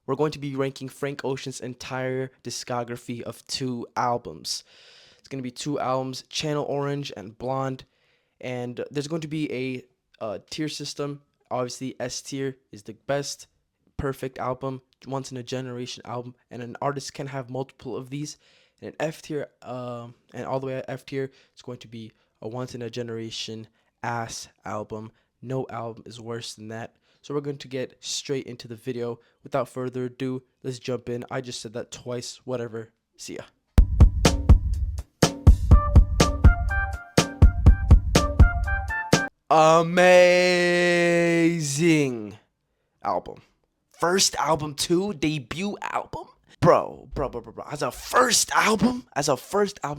we're going to be ranking Frank Ocean's entire discography of 2 albums. It's going to be 2 albums, Channel Orange and Blonde, and there's going to be a tier system. Obviously, S tier is the best, perfect album, once in a generation album, and an artist can have multiple of these. And an F tier, and all the way at F tier, it's going to be a once in a generation ass album. No album is worse than that. So we're going to get straight into the video. Without further ado, let's jump in. I just said that twice. Whatever. See ya. Amazing album. First album too, debut album. Bro. As a first album,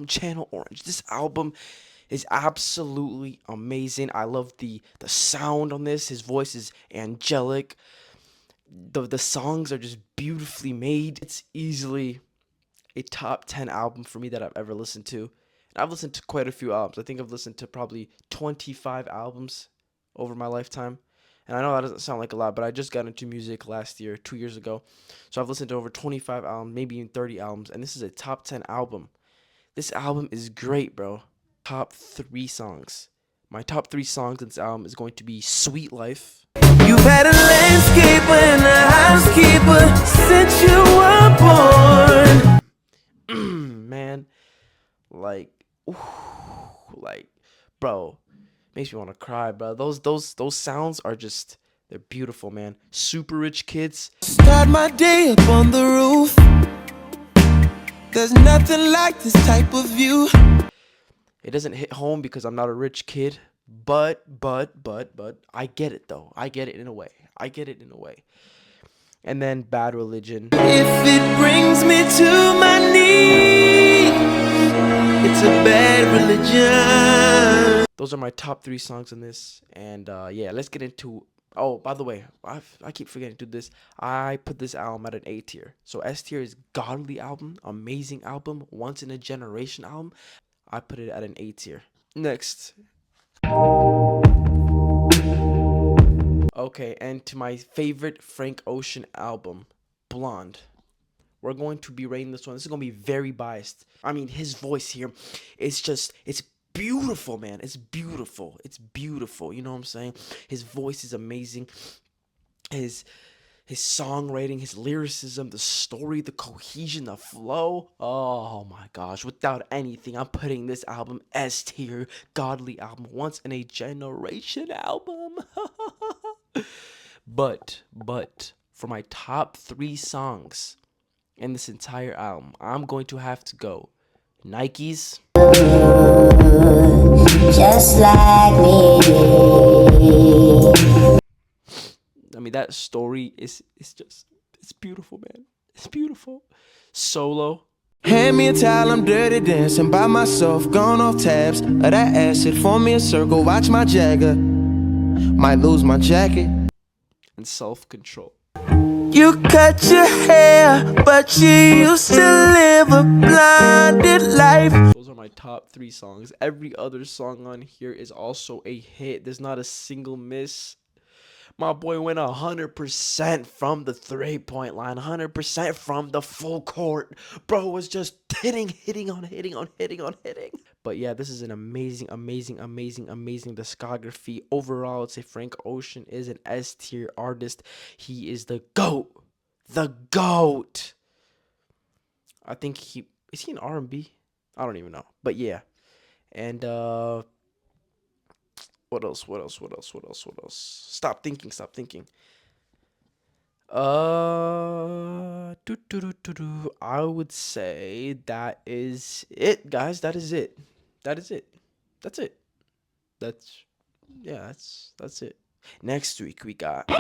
Channel Orange. This album is absolutely amazing. I love the sound on this. His voice is angelic. The songs are just beautifully made. It's easily a top 10 album for me that I've ever listened to. And I've listened to quite a few albums. I think I've listened to probably 25 albums over my lifetime. And I know that doesn't sound like a lot, but I just got into music last year, 2 years ago. So I've listened to over 25 albums, maybe even 30 albums. And this is a top 10 album. This album is great, bro. Top 3 songs. My top 3 songs in this album is going to be Sweet Life. You've had a landscaper and a housekeeper since you were born. Man, bro, makes me want to cry, bro. Those sounds are just, they're beautiful, man. Super Rich Kids. Start my day up on the roof. There's nothing like this type of view. It doesn't hit home because I'm not a rich kid, but I get it though. I get it in a way. And then Bad Religion. If it brings me to my knees, it's a bad religion. Those are my top 3 songs in this. And yeah, let's get into. Oh, by the way, I keep forgetting to do this. I put this album at an A tier. So S tier is godly album, amazing album, once in a generation album. I put it at an A tier. Next. Okay, and to my favorite Frank Ocean album, Blonde. We're going to be rating this one. This is going to be very biased. I mean, his voice here is just, it's beautiful, man. It's beautiful. You know what I'm saying? His voice is amazing. His songwriting, his lyricism, the story, the cohesion, the flow. Oh my gosh. Without anything, I'm putting this album S tier. Godly album. Once in a generation album. But for my top 3 songs in this entire album, I'm going to have to go Nikes. Just like me. I mean, that story is just, it's beautiful, man. It's beautiful. Solo. Hand me a towel, I'm dirty dancing by myself, gone off tabs of that acid. Form me a circle, watch my Jagger. Might lose my jacket. And Self-Control. You cut your hair, but you used to live a blinded life. Those are my top 3 songs. Every other song on here is also a hit. There's not a single miss. My boy went 100% from the 3-point line, 100% from the full court. Bro was just hitting. But yeah, this is an amazing discography. Overall, I'd say Frank Ocean is an S tier artist. He is the GOAT. The GOAT. I think is he an R&B? I don't even know. But yeah. And what else? Stop thinking. I would say that is it, guys. That's it. That's it. Next week we got